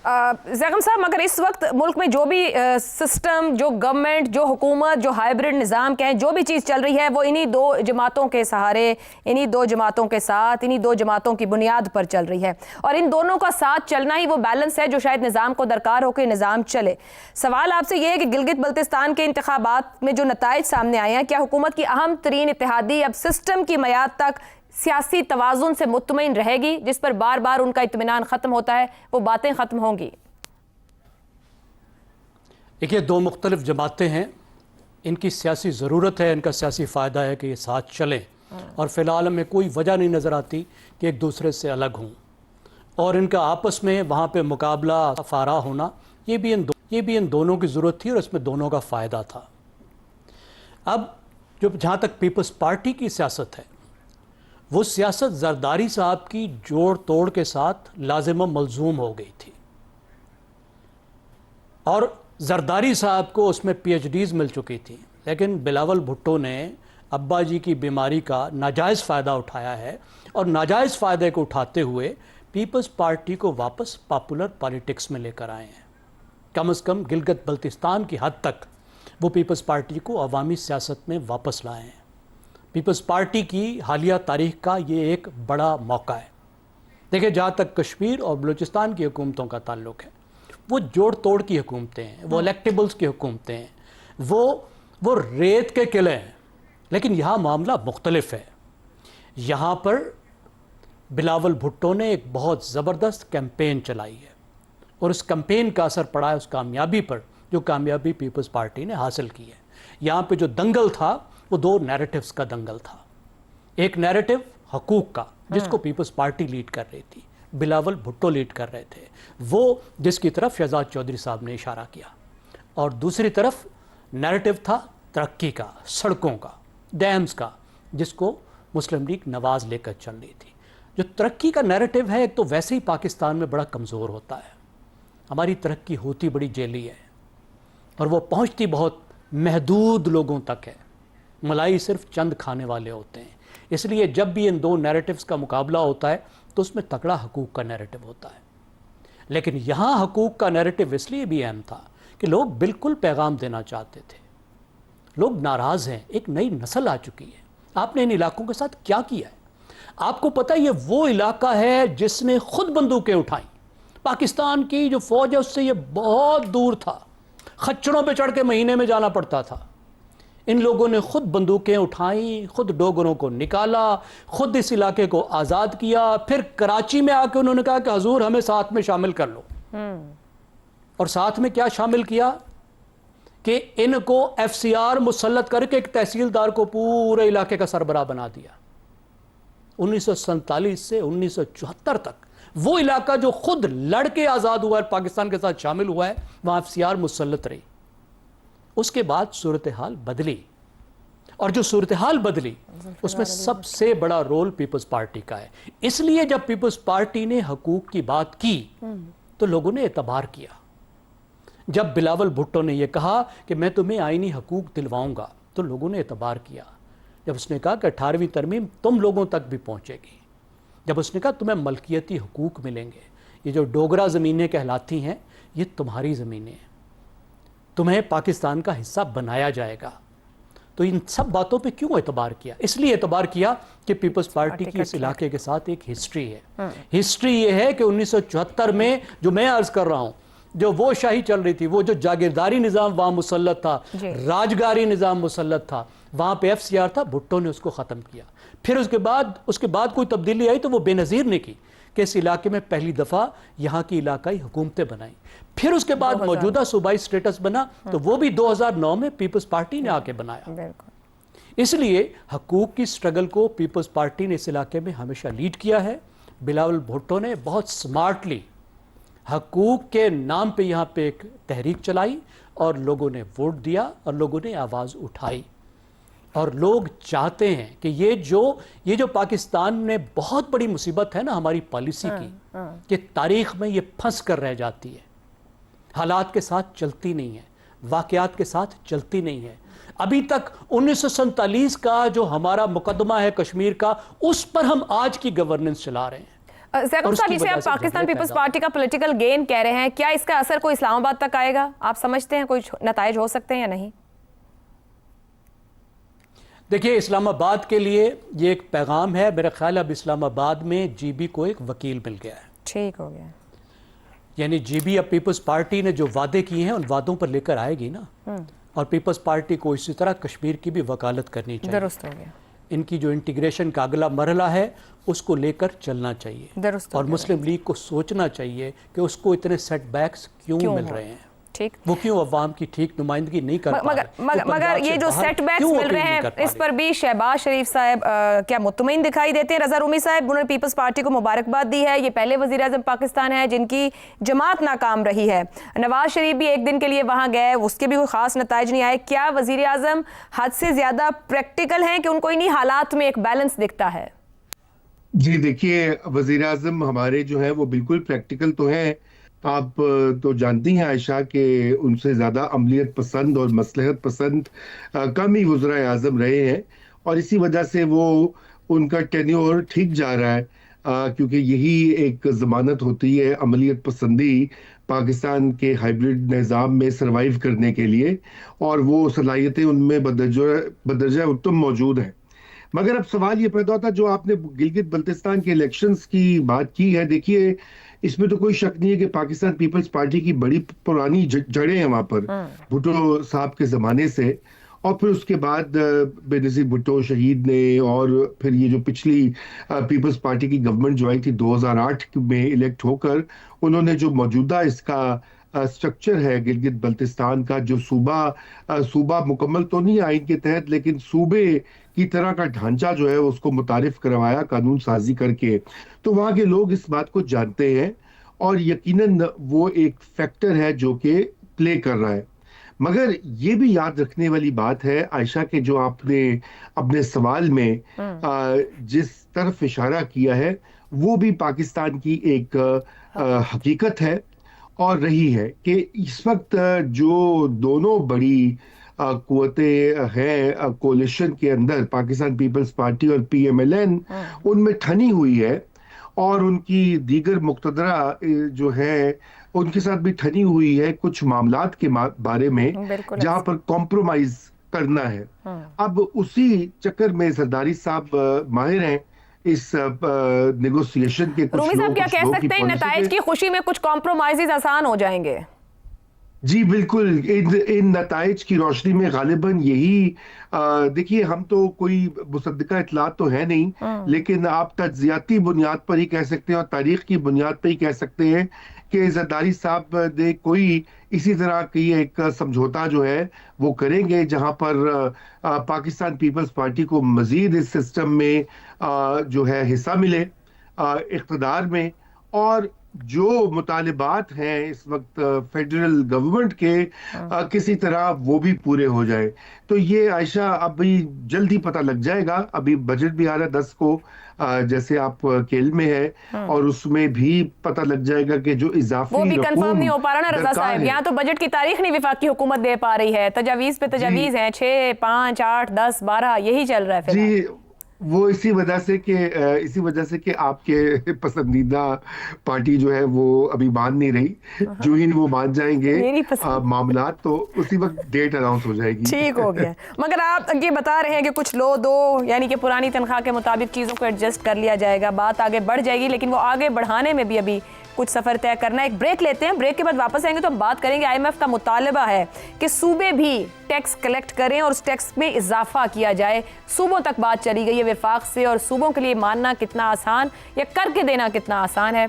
ज़ैगम साहब, मगर इस वक्त मुल्क में जो भी सिस्टम, जो गवर्नमेंट, जो हुकूमत, जो हाइब्रिड निज़ाम के हैं, जो भी चीज़ चल रही है वो इन्हीं दो जमातों के सहारे, इन्हीं दो जमातों के साथ, इन्हीं दो जमातों की बुनियाद पर चल रही है। और इन दोनों का साथ चलना ही वो बैलेंस है जो शायद निज़ाम को दरकार हो कि निज़ाम चले। सवाल आपसे ये है कि गिलगित बल्तिस्तान के इंतखाबात में जो नताइज सामने आए हैं, क्या हुकूमत की अहम तरीन इत्तेहादी अब सिस्टम की मयाद तक सियासी तवाज़ुन से मुतमईन रहेगी, जिस पर बार बार उनका इत्मीनान ख़त्म होता है, वो बातें ख़त्म होंगी? देखिए, दो मुख्तलिफ जमातें हैं, इनकी सियासी ज़रूरत है, इनका सियासी फ़ायदा है कि ये साथ चलें, और फ़िलहाल हमें कोई वजह नहीं नज़र आती कि एक दूसरे से अलग हों, और इनका आपस में वहाँ पे मुकाबला फारा होना, ये भी इन दोनों की ज़रूरत थी और इसमें दोनों का फ़ायदा था। अब जो जहाँ तक पीपल्स पार्टी की सियासत है, वो सियासत जरदारी साहब की जोड़ तोड़ के साथ लाजिम मलजूम हो गई थी, और जरदारी साहब को उसमें PhDs मिल चुकी थी, लेकिन बिलावल भुट्टो ने अब्बा जी की बीमारी का नाजायज़ फ़ायदा उठाया है, और नाजायज़ फ़ायदे को उठाते हुए पीपल्स पार्टी को वापस पॉपुलर पॉलिटिक्स में लेकर आए हैं। कम से कम गिलगित बल्तिस्तान की हद तक वो पीपल्स पार्टी को अवामी सियासत में वापस लाए हैं। पीपल्स पार्टी की हालिया तारीख का ये एक बड़ा मौका है। देखिए, जहाँ तक कश्मीर और बलूचिस्तान की हुकूमतों का ताल्लुक है, वो जोड़ तोड़ की हुकूमतें हैं, वो इलेक्टेबल्स की हुकूमतें हैं, वो रेत के किले हैं। लेकिन यहाँ मामला मुख्तलिफ है। यहाँ पर बिलावल भुट्टो ने एक बहुत ज़बरदस्त कैंपेन चलाई है, और उस कैंपेन का असर पड़ा है उस कामयाबी पर, जो कामयाबी पीपल्स पार्टी ने हासिल की है। यहाँ पे जो दंगल था वो दो नैरेटिव्स का दंगल था। एक नैरेटिव हकूक़ का, जिसको पीपल्स पार्टी लीड कर रही थी, बिलावल भुट्टो लीड कर रहे थे, वो जिसकी तरफ शहजाद चौधरी साहब ने इशारा किया, और दूसरी तरफ नैरेटिव था तरक्की का, सड़कों का, डैम्स का, जिसको मुस्लिम लीग नवाज लेकर चल रही थी। जो तरक्की का नैरेटिव है, एक तो वैसे ही पाकिस्तान में बड़ा कमज़ोर होता है, हमारी तरक्की होती बड़ी जेली है, और वो पहुंचती बहुत महदूद लोगों तक है, मलाई सिर्फ चंद खाने वाले होते हैं। इसलिए जब भी इन दो नैरेटिव्स का मुकाबला होता है तो उसमें तगड़ा हकूक़ का नैरेटिव होता है। लेकिन यहाँ हकूक़ का नैरेटिव इसलिए भी अहम था कि लोग बिल्कुल पैगाम देना चाहते थे, लोग नाराज़ हैं, एक नई नस्ल आ चुकी है। आपने इन इलाकों के साथ क्या किया है? आपको पता है ये वो इलाका है जिसने खुद बंदूकें उठाई। पाकिस्तान की जो फ़ौज है उससे ये बहुत दूर था, खच्चरों पे चढ़ के महीने में जाना पड़ता था। इन लोगों ने खुद बंदूकें उठाई, खुद डोगरों को निकाला, खुद इस इलाके को आज़ाद किया। फिर कराची में आके उन्होंने कहा कि हजूर हमें साथ में शामिल कर लो, और साथ में क्या शामिल किया कि इनको FCR मुसल्लत करके एक तहसीलदार को पूरे इलाके का सरबराह बना दिया। 1947 से 1974 तक वो इलाका जो खुद लड़के आज़ाद हुआ है, पाकिस्तान के साथ शामिल हुआ है, वहाँ FCR मुसल्लत रही। उसके बाद सूरत हाल बदली, और जो सूरत हाल बदली उसमें सबसे बड़ा रोल पीपल्स पार्टी का है। इसलिए जब पीपल्स पार्टी ने हकूक़ की बात की तो लोगों ने एतबार किया। जब बिलावल भुट्टो ने यह कहा कि मैं तुम्हें आईनी हकूक़ दिलवाऊंगा, तो लोगों ने एतबार किया। जब उसने कहा कि 18वीं तरमीम तुम लोगों तक भी पहुंचेगी, जब उसने कहा तुम्हें मलकियती हकूक़ मिलेंगे, ये जो डोगरा ज़मीनें कहलाती हैं ये तुम्हारी ज़मीनें हैं, तुम्हें पाकिस्तान का हिस्सा बनाया जाएगा, तो इन सब बातों पे क्यों एतबार किया? इसलिए एतबार किया कि पीपल्स पार्टी की इस इलाके के साथ एक हिस्ट्री है। हिस्ट्री ये है कि 1974 में जो मैं अर्ज़ कर रहा हूँ, जो वो शाही चल रही थी, वो जो जागीरदारी निज़ाम वहाँ मुसल्लत था, राजगारी निज़ाम मुसल्लत था, वहाँ पे FCR था, भुट्टो ने उसको ख़त्म किया। फिर उसके बाद कोई तब्दीली आई तो वो बेनज़ीर ने की कि इस इलाके में पहली दफ़ा यहाँ की इलाकाई हुकूमतें बनाई। फिर उसके बाद मौजूदा सूबाई स्टेटस बना, तो वो भी 2009 में पीपल्स पार्टी ने आके बनाया। इसलिए हकूक़ की स्ट्रगल को पीपल्स पार्टी ने इस इलाके में हमेशा लीड किया है। बिलावल भुट्टो ने बहुत स्मार्टली हकूक़ के नाम पे यहाँ पे एक तहरीक चलाई, और लोगों ने वोट दिया, और लोगों ने आवाज़ उठाई। और लोग चाहते हैं कि ये जो पाकिस्तान में बहुत बड़ी मुसीबत है ना हमारी पॉलिसी की, कि तारीख़ में ये फंस कर रह जाती है, हालात के साथ चलती नहीं है, वाक़यात के साथ चलती नहीं है। अभी तक 1947 का जो हमारा मुकदमा है कश्मीर का, उस पर हम आज की गवर्नेंस चला रहे हैं। زیکم صاحب جسے آپ پاکستان پیپلز پارٹی کا پولیٹیکل گین کہہ رہے ہیں، کیا اس کا اثر کوئی اسلام آباد تک آئے گا؟ آپ سمجھتے ہیں کوئی نتائج ہو سکتے ہیں یا نہیں؟ دیکھیے، اسلام آباد کے لیے یہ ایک پیغام ہے. میرا خیال اب اسلام آباد میں جی بی کو ایک وکیل مل گیا ہے. ٹھیک ہو گیا. یعنی جی بی اب پیپلز پارٹی نے جو وعدے کیے ہیں ان وعدوں پر لے کر آئے گی نا، اور پیپلز پارٹی کو اسی طرح کشمیر کی بھی وکالت کرنی چاہیے. درست ہو گیا. ان کی جو انٹیگریشن کا اگلا مرحلہ ہے اس کو لے کر چلنا چاہیے. درست. اور مسلم لیگ کو سوچنا چاہیے کہ اس کو اتنے سیٹ بیکس کیوں مل رہے ہیں، وہ کیوں عوام کی ٹھیک نمائندگی نہیں کر پا رہے. مگر یہ جو سیٹ بیکس مل رہے ہیں اس پر بھی شہباز شریف صاحب کیا مطمئن دکھائی دیتے ہیں؟ رضا رومی صاحب، انہوں نے پیپلز پارٹی کو مبارکباد دی ہے. یہ پہلے وزیر اعظم پاکستان ہے جن کی جماعت ناکام رہی ہے. نواز شریف بھی ایک دن کے لیے وہاں گئے، اس کے بھی کوئی خاص نتائج نہیں آئے. کیا وزیر اعظم حد سے زیادہ پریکٹیکل ہیں کہ ان کو انہی حالات میں ایک بیلنس دکھتا ہے؟ جی دیکھیے، وزیر اعظم ہمارے جو ہیں وہ بالکل پریکٹیکل تو ہیں. آپ تو جانتی ہیں عائشہ کہ ان سے زیادہ عملیت پسند اور مصلحت پسند کم ہی وزراء اعظم رہے ہیں، اور اسی وجہ سے وہ ان کا ٹینیور ٹھیک جا رہا ہے، کیونکہ یہی ایک ضمانت ہوتی ہے عملیت پسندی پاکستان کے ہائیبرڈ نظام میں سروائیو کرنے کے لیے، اور وہ صلاحیتیں ان میں بدرجہ اتم موجود ہیں. مگر اب سوال یہ پیدا ہوتا ہے، جو آپ نے گلگت بلتستان کے الیکشنز کی بات کی ہے، دیکھیے اس میں تو کوئی شک نہیں ہے کہ پاکستان پیپلز پارٹی کی بڑی پرانی جڑیں ہیں وہاں پر بھٹو صاحب کے زمانے سے، اور پھر اس کے بعد بے نظیر بھٹو شہید نے، اور پھر یہ جو پچھلی پیپلز پارٹی کی گورنمنٹ جو آئی تھی 2008 میں الیکٹ ہو کر، انہوں نے جو موجودہ اس کا سٹرکچر ہے گلگت بلتستان کا، جو صوبہ مکمل تو نہیں آئین کے تحت لیکن صوبے کی طرح کا ڈھانچہ جو ہے اس کو متعارف کروایا قانون سازی کر کے، تو وہاں کے لوگ اس بات کو جانتے ہیں، اور یقیناً وہ ایک فیکٹر ہے جو کہ پلے کر رہا ہے. مگر یہ بھی یاد رکھنے والی بات ہے عائشہ کہ جو آپ نے اپنے سوال میں جس طرف اشارہ کیا ہے وہ بھی پاکستان کی ایک حقیقت ہے اور رہی ہے، کہ اس وقت جو دونوں بڑی قوتیں ہیں کولیشن کے اندر، پاکستان پیپلز پارٹی اور پی ایم ایل این، ان میں ٹھنی ہوئی ہے، اور ان کی دیگر مقتدرہ جو ہے ان کے ساتھ بھی ٹھنی ہوئی ہے کچھ معاملات کے بارے میں جہاں پر کمپرومائز کرنا ہے. اب اسی چکر میں زرداری صاحب ماہر ہیں اس نیگوسیشن کے. رومی صاحب کیا کہہ سکتے ہیں نتائج کی خوشی میں کچھ کمپرومائزز آسان ہو جائیں گے؟ جی بالکل، ان نتائج کی روشنی میں غالباً یہی، دیکھیے ہم تو کوئی مصدقہ اطلاعات تو ہے نہیں، لیکن آپ تجزیاتی بنیاد پر ہی کہہ سکتے ہیں اور تاریخ کی بنیاد پر ہی کہہ سکتے ہیں کہ زرداری صاحب نے کوئی اسی طرح کی ایک سمجھوتا جو ہے وہ کریں گے جہاں پر پاکستان پیپلز پارٹی کو مزید اس سسٹم میں جو ہے حصہ ملے اقتدار میں، اور جو مطالبات ہیں اس وقت فیڈرل گورنمنٹ کے کسی طرح وہ بھی پورے ہو جائے. تو یہ عائشہ ابھی جلدی پتہ لگ جائے گا. ابھی بجٹ بھی آ رہا ہے 10 کو، جیسے آپ کے علم میں ہے، اور اس میں بھی پتہ لگ جائے گا کہ جو اضافی وہ بھی کنفرم نہیں ہو پا رہا نا رضا صاحب. یہاں تو بجٹ کی تاریخ نہیں وفاقی حکومت دے پا رہی ہے، تجاویز پہ تجاویز ہیں، 6 5 8 10 12 یہی چل رہا ہے. جی وہ اسی وجہ سے کہ آپ کے پسندیدہ پارٹی جو ہے وہ ابھی مان نہیں رہی، جو ہی وہ مان جائیں گے معاملات تو اسی وقت ڈیٹ اناؤنس ہو جائے گی. ٹھیک ہو گیا. مگر آپ یہ بتا رہے ہیں کہ کچھ لو دو، یعنی کہ پرانی تنخواہ کے مطابق چیزوں کو ایڈجسٹ کر لیا جائے گا، بات آگے بڑھ جائے گی، لیکن وہ آگے بڑھانے میں بھی ابھی کچھ سفر طے کرنا ہے. ایک بریک لیتے ہیں، بریک کے بعد واپس آئیں گے تو ہم بات کریں گے. آئی ایم ایف کا مطالبہ ہے کہ صوبے بھی ٹیکس کلیکٹ کریں اور اس ٹیکس میں اضافہ کیا جائے. صوبوں تک بات چلی گئی ہے وفاق سے، اور صوبوں کے لیے ماننا کتنا آسان یا کر کے دینا کتنا آسان ہے.